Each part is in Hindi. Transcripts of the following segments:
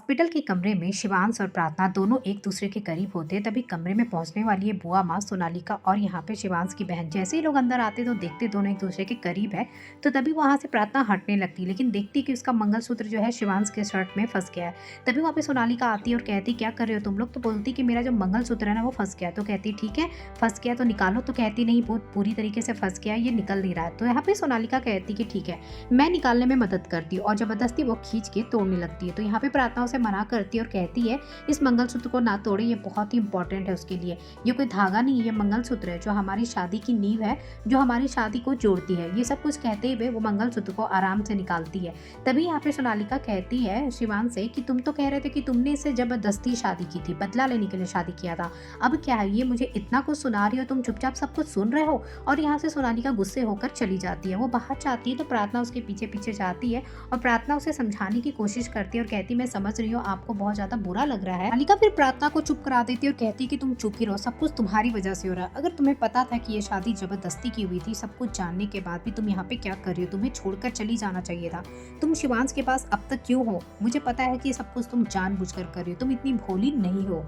हॉस्पिटल के कमरे में शिवांश और प्रार्थना दोनों एक दूसरे के करीब होते। तभी कमरे में पहुंचने वाली है बुआ माँ सोनालिका और यहाँ पे शिवांश की बहन। जैसे ही लोग अंदर आते तो देखते दोनों एक दूसरे के करीब है, तो तभी वहाँ से प्रार्थना हटने लगती, लेकिन देखती कि उसका मंगलसूत्र जो है शिवांश के शर्ट में फंस गया है। तभी वहाँ पे सोनालिका आती है और कहती क्या कर रहे हो तुम लोग, तो बोलती कि मेरा जो मंगलसूत्र है ना वो फंस गया। तो कहती ठीक है फंस गया तो निकालो, तो कहती नहीं वो पूरी तरीके से फंस गया, ये निकल नहीं रहा है। तो यहाँ पे सोनालिका कहती कि ठीक है मैं निकालने में मदद करती हूँ, और जबरदस्ती वो खींच के तोड़ने लगती है। तो यहाँ पे प्रार्थना उसे मना करती है और कहती है इस मंगलसूत्र को ना तोड़े, ये बहुत ही इंपॉर्टेंट है उसके लिए। ये कोई धागा नहीं है, ये मंगलसूत्र है जो हमारी शादी की नींव है, जो हमारी शादी को जोड़ती है। ये सब कुछ कहते हुए वो मंगलसूत्र को आराम से निकालती है। तभी यहाँ पे सोनालिका कहती है शिवांश से कि तुम तो कह रहे थे कि तुमने इससे जबरदस्ती शादी की थी, बदला लेने के लिए शादी किया था, अब क्या है ये मुझे इतना कुछ सुना रही हो, तुम चुपचाप सब कुछ सुन रहे हो। और यहाँ से सोनालिका गुस्से होकर चली जाती है। वो बाहर जाती है तो प्रार्थना उसके पीछे पीछे जाती है और प्रार्थना उसे समझाने की कोशिश करती है और कहती मैं समझ रही हूँ आपको बहुत ज्यादा बुरा लग रहा है। सोनालिका फिर प्रार्थना को चुप करा देती है और कहती है कि तुम चुप ही रहो, सब कुछ तुम्हारी वजह से हो रहा है। अगर तुम्हें पता था कि ये शादी जबरदस्ती की हुई थी, सब कुछ जानने के बाद भी तुम यहाँ पे क्या कर रही हो, तुम्हें छोड़कर चली जाना चाहिए था। तुम शिवांश के पास अब तक क्यों हो, मुझे पता है कि सब कुछ तुम जानबूझकर कर रही हो, तुम इतनी भोली नहीं हो।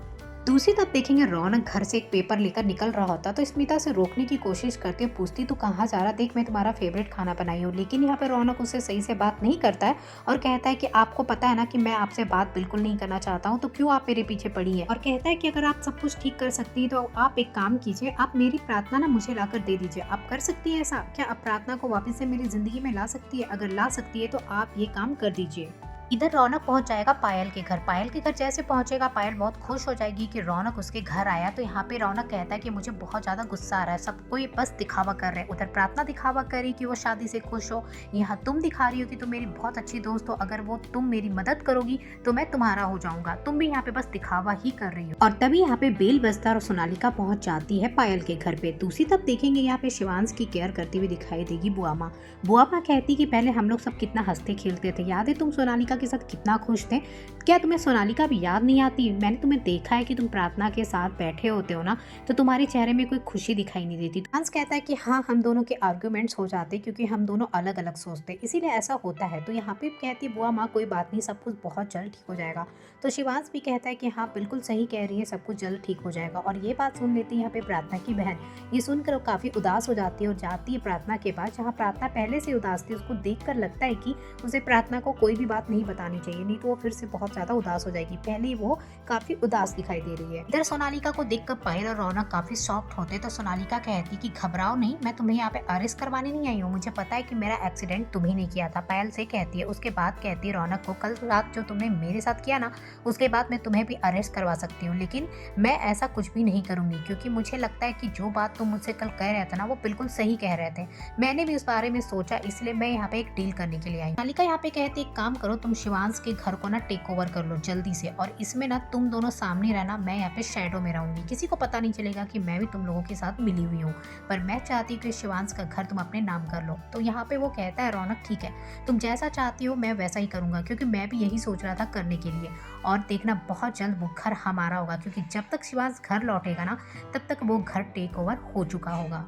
दूसरी तरफ देखेंगे रौनक घर से एक पेपर लेकर निकल रहा होता तो स्मिता से रोकने की कोशिश करती है, पूछती तू कहाँ जा रहा, देख मैं तुम्हारा फेवरेट खाना बनाई हूँ। लेकिन यहाँ पे रौनक उससे सही से बात नहीं करता है और कहता है कि आपको पता है ना कि मैं आपसे बात बिल्कुल नहीं करना चाहता हूँ, तो क्यों आप मेरे पीछे पड़ी है। और कहता है कि अगर आप सब कुछ ठीक कर सकती है तो आप एक काम कीजिए, आप मेरी प्रार्थना ना मुझे लाकर दे दीजिए। आप कर सकती है ऐसा, क्या आप प्रार्थना को वापस से मेरी जिंदगी में ला सकती है? अगर ला सकती है तो आप ये काम कर दीजिए। इधर रौनक पहुंच जाएगा पायल के घर। पायल के घर जैसे पहुंचेगा पायल बहुत खुश हो जाएगी कि रौनक उसके घर आया। तो यहाँ पे रौनक कहता है कि मुझे बहुत ज्यादा गुस्सा आ रहा है, सबको ये बस दिखावा कर रहे हैं। उधर प्रार्थना दिखावा करी कि वो शादी से खुश हो, यहाँ तुम दिखा रही हो कि तुम मेरी बहुत अच्छी दोस्त हो, अगर वो तुम मेरी मदद करोगी तो मैं तुम्हारा हो जाऊंगा, तुम भी यहाँ पे बस दिखावा ही कर रही हो। और तभी यहाँ पे बेल बजता और सोनालिका पहुंच जाती है पायल के घर पे। दूसरी तरफ देखेंगे यहाँ पे शिवांश की केयर करती हुई दिखाई देगी बुआ माँ। बुआ माँ कहती कि पहले हम लोग सब कितना हंसते खेलते थे, याद है तुम सोनालिका के साथ कितना खुश थे, क्या तुम्हें सोनालिका भी याद नहीं आती? मैंने तुम्हें देखा है कि तुम प्रार्थना के साथ बैठे होते हो ना, तो तुम्हारे चेहरे में कोई खुशी दिखाई नहीं देती। हंस कहता है कि हाँ हम दोनों के आर्ग्यूमेंट्स हो जाते क्योंकि हम दोनों अलग अलग सोचते, इसीलिए ऐसा होता है। तो यहाँ पे कहती है बुआ माँ कोई बात नहीं, सब कुछ बहुत जल्द ठीक हो जाएगा। तो शिवांश भी कहता है कि हाँ बिल्कुल सही कह रही है, सब कुछ जल्द ठीक हो जाएगा। और ये बात सुन लेती है यहाँ पे प्रार्थना की बहन। ये सुनकर वो काफी उदास हो जाती है और जाती है प्रार्थना के पास, जहाँ प्रार्थना पहले से उदास थी। उसको देखकर लगता है कि उसे प्रार्थना को कोई भी बात नहीं बतानी चाहिए, नहीं तो वो फिर से बहुत ज्यादा उदास हो जाएगी। पहले ही वो काफी उदास दिखाई दे रही है। इधर सोनालिका को देखकर पायल और रौनक काफी शॉक्ड होते। तो सोनालिका कहती कि घबराओ नहीं, मैं तुम्हें यहाँ पे अरेस्ट करवाने नहीं आई हूँ, मुझे पता है कि मेरा एक्सीडेंट तुम्ही ने किया था, पायल से कहती है। उसके बाद कहती है रौनक को कल रात जो तुमने मेरे साथ किया ना, उसके बाद मैं तुम्हें भी अरेस्ट करवा सकती हूँ, लेकिन मैं ऐसा कुछ भी नहीं करूंगी, क्योंकि मुझे लगता है कि जो बात तुम मुझसे कल कह रहे थे ना वो बिल्कुल सही कह रहे थे। मैंने भी उस बारे में सोचा, इसलिए मैं यहाँ पे एक डील करने के लिए आई। सोनालिका यहाँ पे कहती एक काम करो, तुम शिवांश के घर को ना टेक ओवर कर लो जल्दी से, और इसमें ना तुम दोनों सामने रहना, मैं यहाँ पे शैडो में रहूंगी, किसी को पता नहीं चलेगा कि मैं भी तुम लोगों के साथ मिली हुई हूँ, पर मैं चाहती हूँ कि शिवांश का घर तुम अपने नाम कर लो। तो यहाँ पे वो कहता है रौनक ठीक है, तुम जैसा चाहती हो मैं वैसा ही करूंगा, क्योंकि मैं भी यही सोच रहा था करने के लिए। और देखना बहुत जल्द वो घर हमारा होगा, क्योंकि जब तक शिवांश घर लौटेगा ना तब तक वो घर टेक ओवर हो चुका होगा।